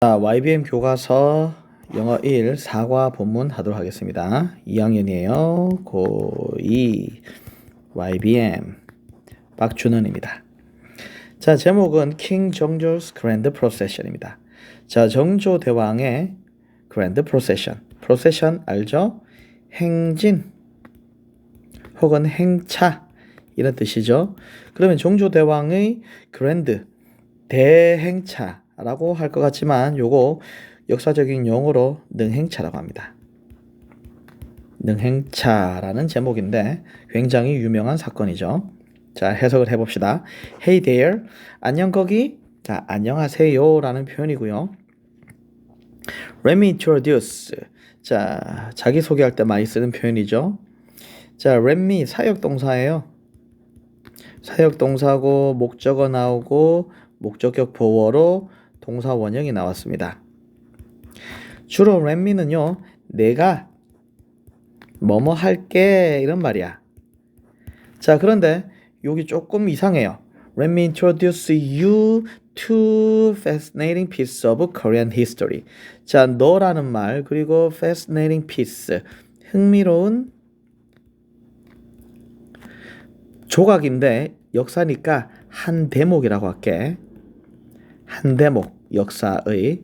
자, YBM 교과서 영어 1 사과 본문 하도록 하겠습니다. 2학년이에요. 고2 YBM 박준원입니다. 자, 제목은 King Jongjo's Grand Procession입니다. 자, 정조 대왕의 Grand Procession. Procession 알죠? 행진 혹은 행차 이런 뜻이죠. 그러면 정조 대왕의 Grand 대행차 라고 할 것 같지만 요거 역사적인 용어로 능행차라고 합니다. 능행차라는 제목인데 굉장히 유명한 사건이죠. 자, 해석을 해봅시다. Hey there, 안녕 거기. 자, 안녕하세요 라는 표현이고요. Let me introduce. 자, 자기소개할 때 많이 쓰는 표현이죠. 자, let me 사역동사예요. 사역동사고 목적어 나오고 목적격 보어로 동사 원형이 나왔습니다. 주로 let me는요, 내가 뭐뭐 할게 이런 말이야. 자, 그런데 여기 조금 이상해요. Let me introduce you to fascinating piece of Korean history. 자, 너라는 말 그리고 fascinating piece 흥미로운 조각인데 역사니까 한 대목이라고 할게. 한 대목 역사의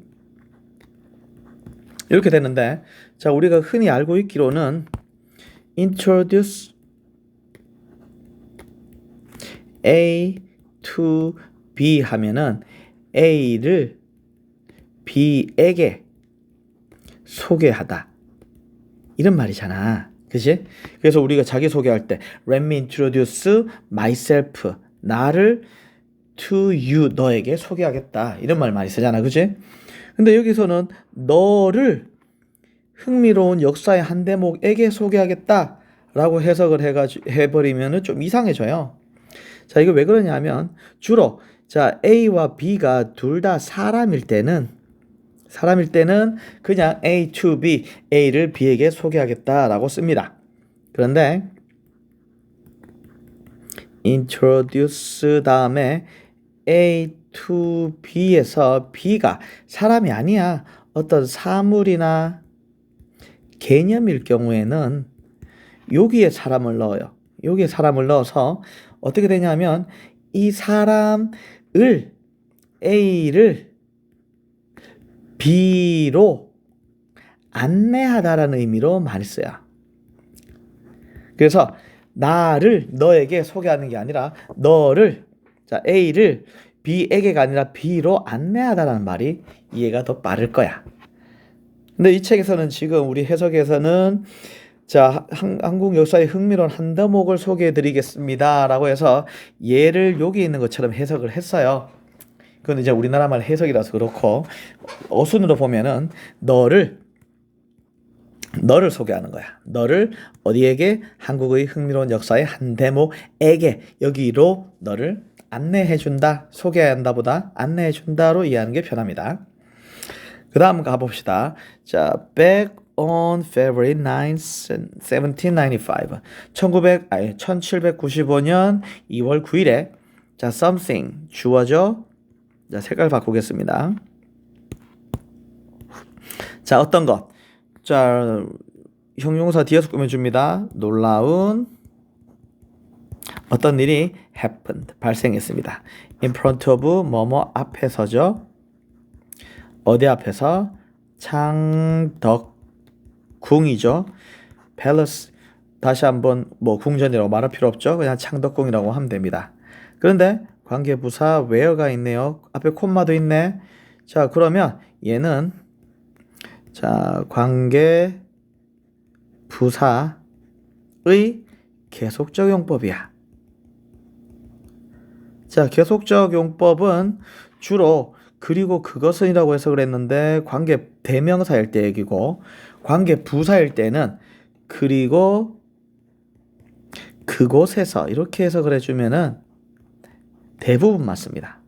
이렇게 되는데, 자, 우리가 흔히 알고 있기로는 introduce A to B 하면은 A를 B에게 소개하다 이런 말이잖아, 그치? 그래서 우리가 자기소개할 때 Let me introduce myself, 나를 to you, 너에게 소개하겠다 이런 말 많이 쓰잖아, 그치? 근데 여기서는 너를 흥미로운 역사의 한 대목에게 소개하겠다 라고 해석을 해버리면 좀 이상해져요. 자, 이거 왜 그러냐면 주로 자, A와 B가 둘 다 사람일 때는 그냥 A to B, A를 B에게 소개하겠다 라고 씁니다. 그런데 introduce 다음에 A to B에서 B가 사람이 아니야, 어떤 사물이나 개념일 경우에는 여기에 사람을 넣어요. 여기에 사람을 넣어서 어떻게 되냐면 이 사람을 A를 B로 안내하다라는 의미로 많이 써요. 그래서 나를 너에게 소개하는 게 아니라 너를, 자, A를 B에게가 아니라 B로 안내하다라는 말이 이해가 더 빠를 거야. 근데 이 책에서는 지금 우리 해석에서는 자, 한국 역사의 흥미로운 한 대목을 소개해 드리겠습니다 라고 해서 얘를 여기 있는 것처럼 해석을 했어요. 그건 이제 우리나라 말 해석이라서 그렇고, 어순으로 보면은 너를 소개하는 거야. 너를 어디에게? 한국의 흥미로운 역사의 한 대목에게, 여기로 너를 안내해준다, 소개한다 보다 안내해준다로 이해하는 게 편합니다. 그 다음 가봅시다. 자, back on February 9th, 1795. 1795년 2월 9일에 자, something 주어죠. 자, 색깔 바꾸겠습니다. 자, 어떤 것? 자, 형용사 뒤에서 꾸며줍니다. 놀라운 어떤 일이 happened, 발생했습니다. in front of 뭐뭐 앞에서죠. 어디 앞에서? 창덕궁이죠. palace, 다시 한번 뭐 궁전이라고 말할 필요 없죠. 그냥 창덕궁이라고 하면 됩니다. 그런데 관계부사 where가 있네요. 앞에 콤마도 있네. 자, 그러면 얘는 자, 관계부사의 계속적 용법이야. 자, 계속적 용법은 주로 그리고 그것은이라고 해석을 했는데 관계 대명사일 때 얘기고, 관계 부사일 때는 그리고 그곳에서 이렇게 해석을 해주면은 대부분 맞습니다.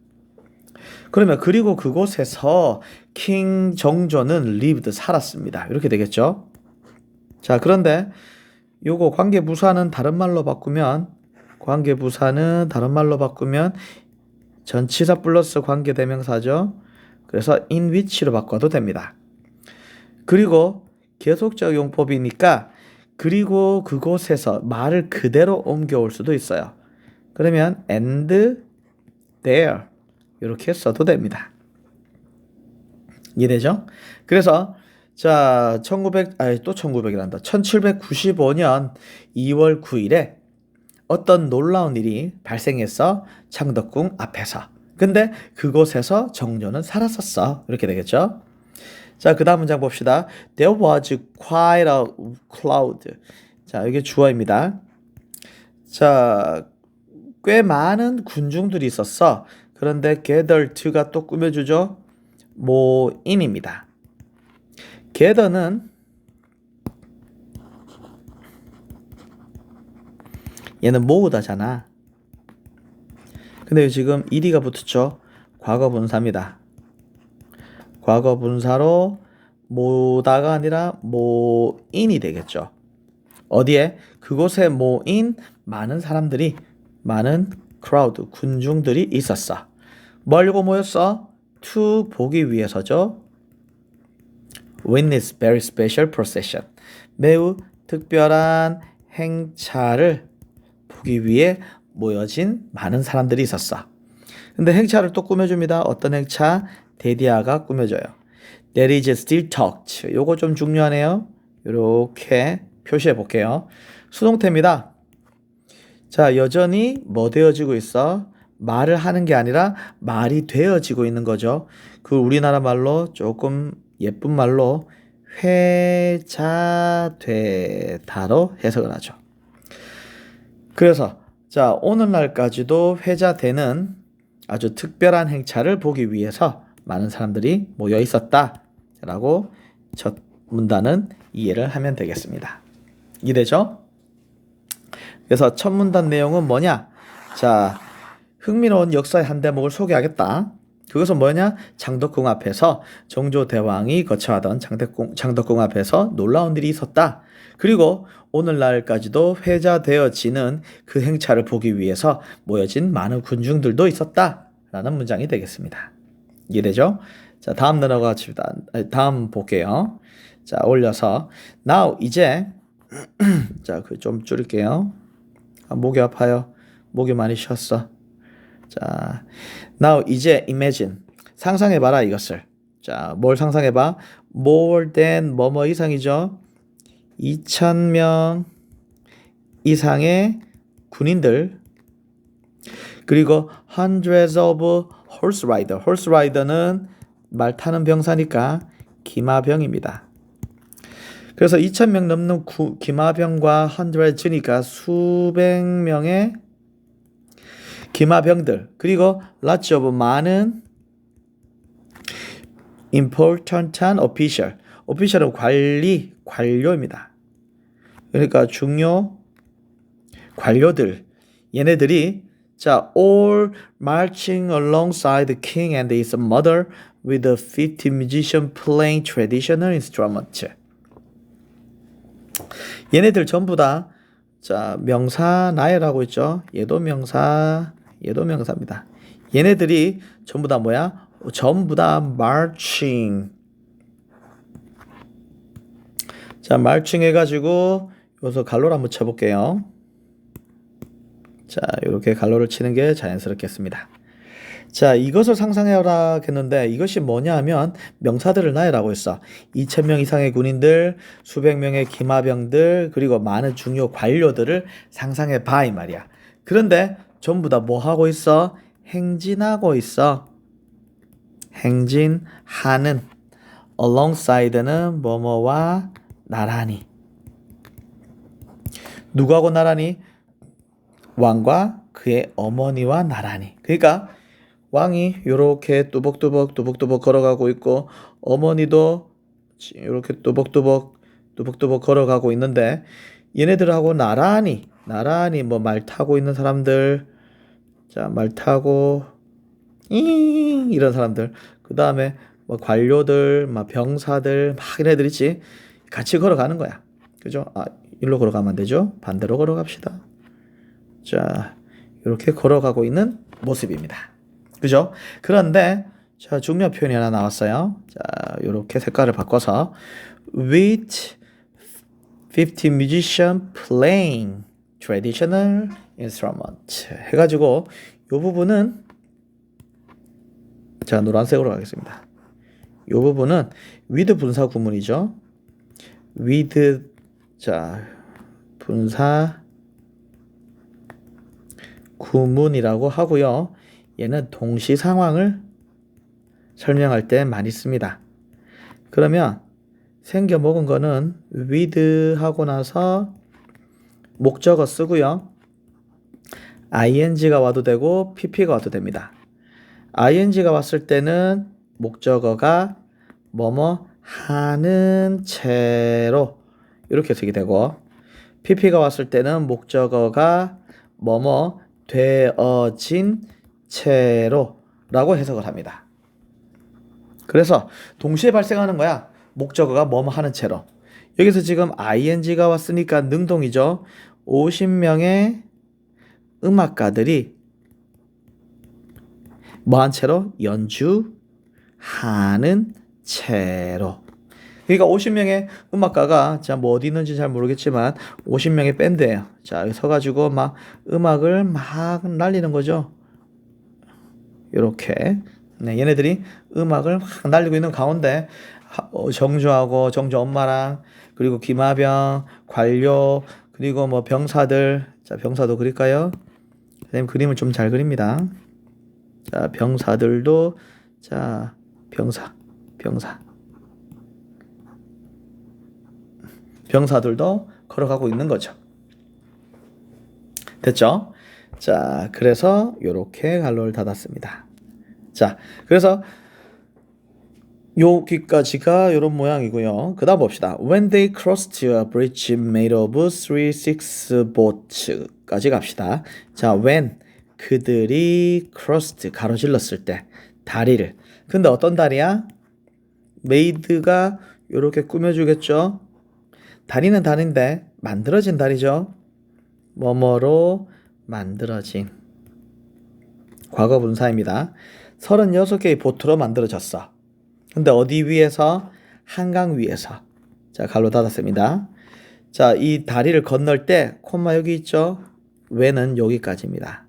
그러면 그리고 그곳에서 킹 정조는 lived, 살았습니다. 이렇게 되겠죠. 자, 그런데 요거 관계부사는 다른 말로 바꾸면 전치사 플러스 관계대명사죠. 그래서 in which로 바꿔도 됩니다. 그리고 계속적 용법이니까 그리고 그곳에서 말을 그대로 옮겨올 수도 있어요. 그러면 and there 이렇게 써도 됩니다. 이해되죠? 그래서 자, 1795년 2월 9일에 어떤 놀라운 일이 발생했어. 창덕궁 앞에서. 근데 그곳에서 정조는 살았었어. 이렇게 되겠죠? 자, 그 다음 문장 봅시다. There was quite a cloud. 자, 이게 주어입니다. 자, 꽤 많은 군중들이 있었어. 그런데 gather to가 또 꾸며주죠. 모임입니다. gather는 얘는 모으다잖아. 근데 지금 ed가 붙었죠. 과거 분사입니다. 과거 분사로 모다가 아니라 모인이 되겠죠. 어디에? 그곳에 모인 많은 사람들이, 많은 crowd, 군중들이 있었어. 뭐하려고 모였어? to 보기 위해서죠. Witness very special procession. 매우 특별한 행차를 보기 위해 모여진 많은 사람들이 있었어. 근데 행차를 또 꾸며줍니다. 어떤 행차? 데디아가 꾸며줘요. There is still talked. 요거 좀 중요하네요. 이렇게 표시해 볼게요. 수동태입니다. 자, 여전히 뭐 되어지고 있어? 말을 하는 게 아니라 말이 되어지고 있는 거죠. 그 우리나라 말로 조금 예쁜 말로 회자되다로 해석을 하죠. 그래서 자, 오늘날까지도 회자되는 아주 특별한 행차를 보기 위해서 많은 사람들이 모여 있었다 라고 첫 문단은 이해를 하면 되겠습니다. 이해되죠? 그래서 첫 문단 내용은 뭐냐? 자, 흥미로운 역사의 한 대목을 소개하겠다. 그것은 뭐냐? 창덕궁 앞에서 정조대왕이 거처하던 창덕궁 앞에서 놀라운 일이 있었다. 그리고 오늘날까지도 회자되어지는 그 행차를 보기 위해서 모여진 많은 군중들도 있었다. 라는 문장이 되겠습니다. 이해되죠? 자, 다음 넘어갑시다. 다음 볼게요. 자, 올려서 now 이제 자, 그 좀 줄일게요. 목이 아파요. 목이 많이 쉬었어. 자, now 이제 imagine 상상해봐라 이것을. 자, 뭘 상상해봐? more than 뭐뭐 이상이죠. 2,000명 이상의 군인들 그리고 hundreds of horse rider. horse rider는 말 타는 병사니까 기마병입니다. 그래서 2,000명 넘는 기마병과 hundreds니까 수백 명의 기마병들 그리고 lots of 많은 important한 official. official은 관료입니다. 그러니까 중요 관료들 얘네들이 자 all marching alongside the king and his mother with a 50 musician playing traditional instruments. 얘네들 전부 다 자 명사 나열하고 있죠. 얘도 명사입니다. 얘네들이 전부 다 뭐야? 전부 다 marching. 자 marching 해가지고 여기서 갈로를 한번 쳐볼게요. 자 이렇게 갈로를 치는 게 자연스럽겠습니다. 자 이것을 상상해라 했는데 이것이 뭐냐 하면 명사들을 나열하고 있어. 2,000명 이상의 군인들, 수백 명의 기마병들 그리고 많은 중요 관료들을 상상해 봐 이 말이야. 그런데 전부 다 뭐 하고 있어? 행진하고 있어. 행진하는 alongside는 뭐뭐와 나란히. 누구하고 나란히? 왕과 그의 어머니와 나란히. 그러니까 왕이 이렇게 뚜벅뚜벅 걸어가고 있고 어머니도 이렇게 뚜벅뚜벅 걸어가고 있는데 얘네들하고 나란히 뭐 말 타고 있는 사람들 자 말 타고 이런 사람들 그 다음에 뭐 관료들 막 병사들 막 얘네들 있지 같이 걸어가는 거야. 그죠? 아 일로 걸어가면 안 되죠? 반대로 걸어갑시다. 자 이렇게 걸어가고 있는 모습입니다. 그죠? 그런데 자, 중요 표현이 하나 나왔어요. 자, 요렇게 색깔을 바꿔서 with 50 musician playing traditional instrument 해가지고 요 부분은 자, 노란색으로 가겠습니다. 요 부분은 with 분사 구문이죠. with 자, 분사 구문이라고 하고요. 얘는 동시 상황을 설명할 때 많이 씁니다. 그러면 생겨 먹은 거는 with 하고 나서 목적어 쓰고요. ing가 와도 되고 pp가 와도 됩니다. ing가 왔을 때는 목적어가 뭐뭐 하는 채로 이렇게 쓰게 되고 pp가 왔을 때는 목적어가 뭐뭐 되어진 채로 라고 해석을 합니다. 그래서 동시에 발생하는 거야. 목적어가 뭐뭐 하는 채로. 여기서 지금 ing가 왔으니까 능동이죠. 50명의 음악가들이 뭐한 채로? 연주하는 채로. 그러니까 50명의 음악가가 자, 뭐 어디 있는지 잘 모르겠지만 50명의 밴드예요. 자, 여기 서가지고 막 음악을 막 날리는 거죠. 요렇게. 네, 얘네들이 음악을 막 날리고 있는 가운데 정주하고 정주 엄마랑 그리고 김하병, 관료 그리고 뭐 병사들. 자, 병사도 그릴까요? 선생님 그림을 좀 잘 그립니다. 자, 병사들도 자, 병사들도 걸어가고 있는 거죠. 됐죠? 자, 그래서 요렇게 갈로를 닫았습니다. 자, 그래서 여기까지가 요런 모양이고요. 그 다음 봅시다. When they crossed a bridge made of 3-6 boats까지 갑시다. 자, when 그들이 crossed 가로질렀을 때 다리를. 근데 어떤 다리야? made가 요렇게 꾸며주겠죠. 다리는 다리인데 만들어진 다리죠. 뭐뭐로 만들어진 과거 분사입니다. 36개의 보트로 만들어졌어. 근데 어디 위에서? 한강 위에서. 자, 갈로 닫았습니다. 자, 이 다리를 건널 때 콤마 여기 있죠. when은 여기까지입니다.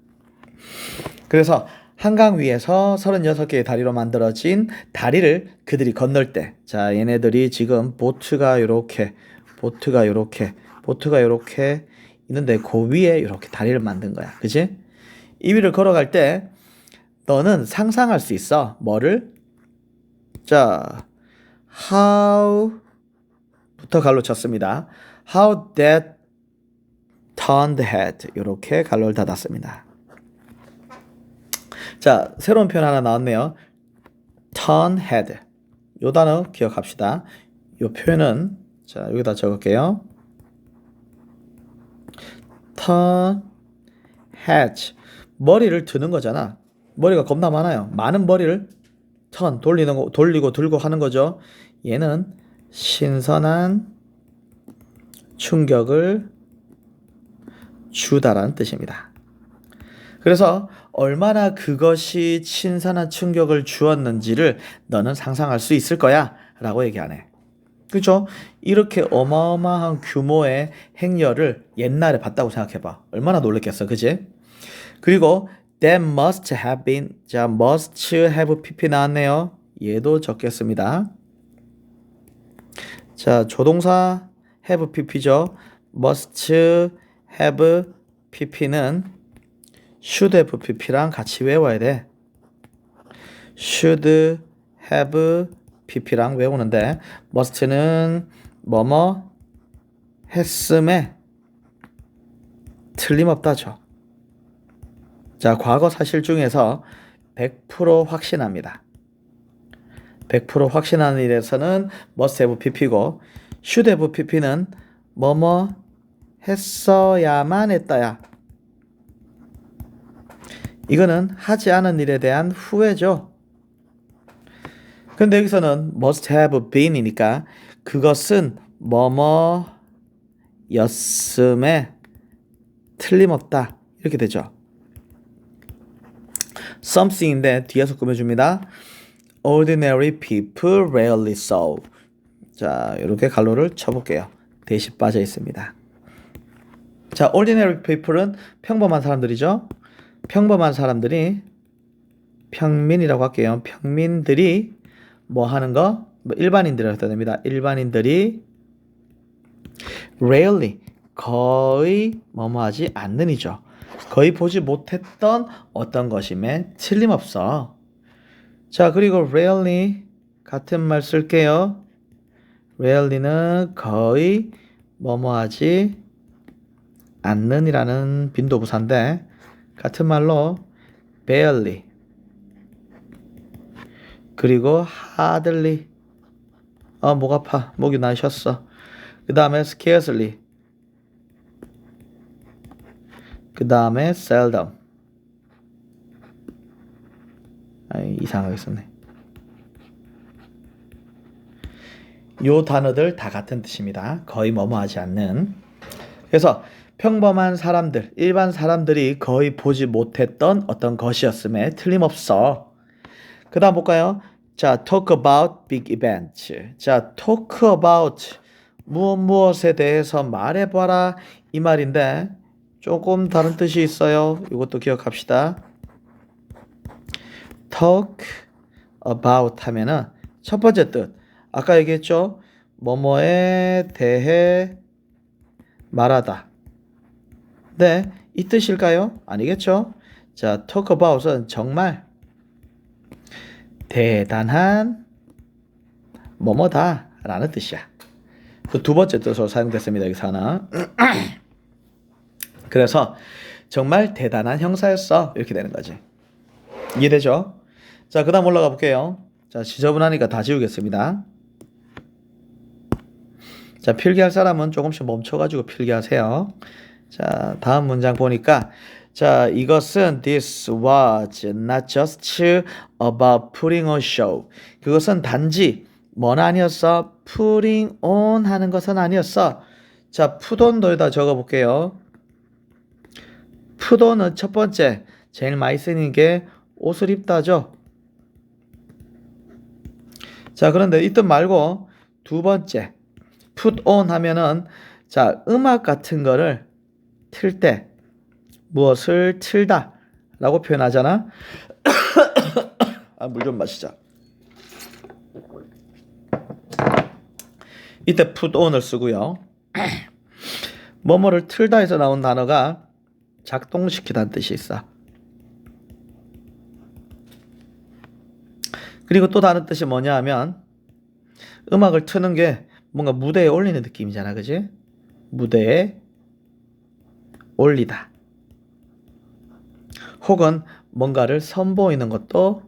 그래서 한강 위에서 36개의 다리로 만들어진 다리를 그들이 건널 때, 자, 얘네들이 지금 보트가 요렇게 있는데 그 위에 이렇게 다리를 만든 거야. 그치? 이 위를 걸어갈 때 너는 상상할 수 있어. 뭐를? 자, how부터 갈로 쳤습니다. How that turned head. 이렇게 갈로를 닫았습니다. 자, 새로운 표현 하나 나왔네요. turn head. 요 단어 기억합시다. 요 표현은 자, 여기다 적을게요. turn head. 머리를 드는 거잖아. 머리가 겁나 많아요. 많은 머리를 turn 돌리고 들고 하는 거죠. 얘는 신선한 충격을 주다라는 뜻입니다. 그래서 얼마나 그것이 신선한 충격을 주었는지를 너는 상상할 수 있을 거야 라고 얘기하네. 그렇죠? 이렇게 어마어마한 규모의 행렬을 옛날에 봤다고 생각해봐. 얼마나 놀랬겠어, 그지? 그리고 that must have been, 자, must have pp 나왔네요. 얘도 적겠습니다. 자, 조동사 have pp죠. must have pp는 should have pp랑 같이 외워야 돼. should have pp랑 외우는데 must는 뭐뭐 했음에 틀림없다죠. 자, 과거 사실 중에서 100% 확신합니다. 100% 확신하는 일에서는 must have pp고 should have pp는 뭐뭐 했어야만 했다야. 이거는 하지 않은 일에 대한 후회죠. 근데 여기서는 must have been이니까 그것은 뭐뭐였음에 틀림없다. 이렇게 되죠. something인데 뒤에서 꾸며줍니다. ordinary people rarely so. 자, 이렇게 갈로를 쳐볼게요. 대시 빠져 있습니다. 자, ordinary people은 평범한 사람들이죠. 평범한 사람들이 평민이라고 할게요. 평민들이 뭐 하는 거? 뭐 일반인들이라고 해도 됩니다. 일반인들이 rarely 거의 뭐뭐 하지 않는 이죠. 거의 보지 못했던 어떤 것임에 틀림없어. 자, 그리고 rarely 같은 말 쓸게요. rarely는 거의 뭐뭐 하지 않는이라는 빈도부사인데 같은 말로 barely 그리고 hardly 목 아파. 목이 나셨어. 그 다음에 scarcely 그 다음에 seldom 이상하게 썼네. 요 단어들 다 같은 뜻입니다. 거의 뭐뭐하지 않는. 그래서 평범한 사람들, 일반 사람들이 거의 보지 못했던 어떤 것이었음에 틀림없어. 그 다음 볼까요? 자, talk about big events. 자, talk about 무엇에 대해서 말해봐라 이 말인데 조금 다른 뜻이 있어요. 이것도 기억합시다. talk about 하면은 첫 번째 뜻 아까 얘기했죠. 뭐뭐에 대해 말하다. 네, 이 뜻일까요? 아니겠죠? 자, talk about은 정말 대단한 뭐뭐다 라는 뜻이야. 그 두 번째 뜻으로 사용됐습니다. 여기서 하나. 그래서 정말 대단한 형사였어. 이렇게 되는 거지. 이해되죠? 자, 그 다음 올라가 볼게요. 자, 지저분하니까 다 지우겠습니다. 자, 필기할 사람은 조금씩 멈춰가지고 필기하세요. 자, 다음 문장 보니까 자, 이것은 this was not just about putting on show. 그것은 단지 뭐는 아니었어? putting on 하는 것은 아니었어. 자, put on도 여기다 적어볼게요. put on은 첫 번째 제일 많이 쓰는 게 옷을 입다죠. 자, 그런데 이 뜻 말고 두 번째 put on 하면은 자, 음악 같은 거를 틀 때 무엇을 틀다 라고 표현하잖아. 물 좀 마시자. 이때 put on을 쓰고요. 뭐뭐를 틀다 해서 나온 단어가 작동시키다는 뜻이 있어. 그리고 또 다른 뜻이 뭐냐 하면 음악을 트는 게 뭔가 무대에 올리는 느낌이잖아. 그지? 무대에 올리다. 혹은 뭔가를 선보이는 것도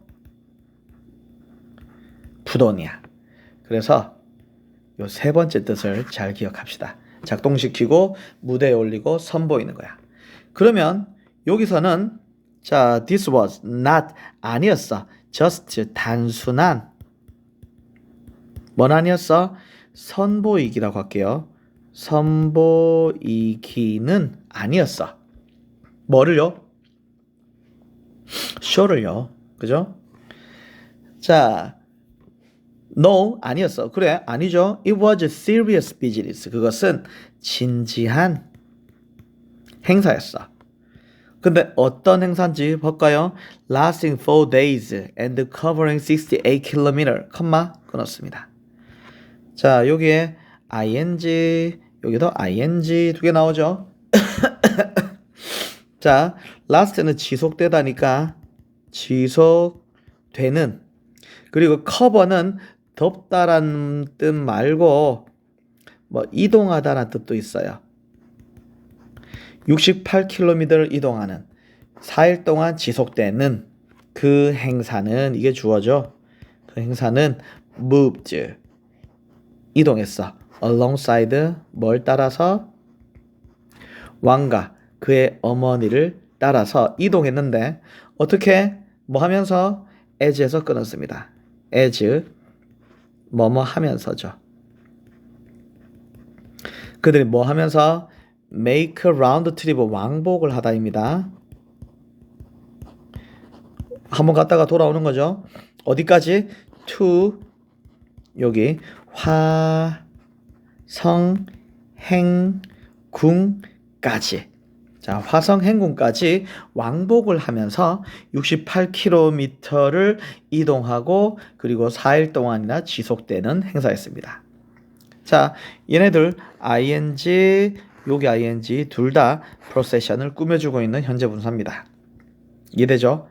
put on이야. 그래서 요 세 번째 뜻을 잘 기억합시다. 작동시키고 무대에 올리고 선보이는 거야. 그러면 여기서는 자, this was not 아니었어. just 단순한 뭔 아니었어? 선보이기라고 할게요. 선보이기는 아니었어. 뭐를요? show를요. 그죠? 자, no 아니었어. 그래 아니죠. It was a serious business. 그것은 진지한 행사였어. 근데 어떤 행사인지 볼까요? Lasting 4 days and covering 68km. 컴마 끊었습니다. 자, 여기에 ing 여기도 ing 두 개 나오죠. 자, last는 지속되다니까 지속되는. 그리고 cover는 덮다라는 뜻 말고 뭐 이동하다라는 뜻도 있어요. 68km를 이동하는 4일 동안 지속되는 그 행사는 이게 주어져. 그 행사는 moved 이동했어. alongside 뭘 따라서? 왕과 그의 어머니를 따라서 이동했는데 어떻게 뭐 하면서 as에서 끊었습니다. as 뭐뭐 하면서죠. 그들이 뭐 하면서 make a round trip 왕복을 하다입니다. 한번 갔다가 돌아오는 거죠. 어디까지? to 여기 화성 행궁까지. 자, 화성 행궁까지 왕복을 하면서 68km를 이동하고 그리고 4일 동안이나 지속되는 행사였습니다. 자, 얘네들 ing, 여기 ing 둘 다 프로세션을 꾸며주고 있는 현재 분사입니다. 이해되죠?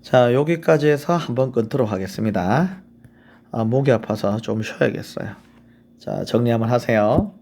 자, 여기까지 해서 한번 끊도록 하겠습니다. 목이 아파서 좀 쉬어야겠어요. 자, 정리 한번 하세요.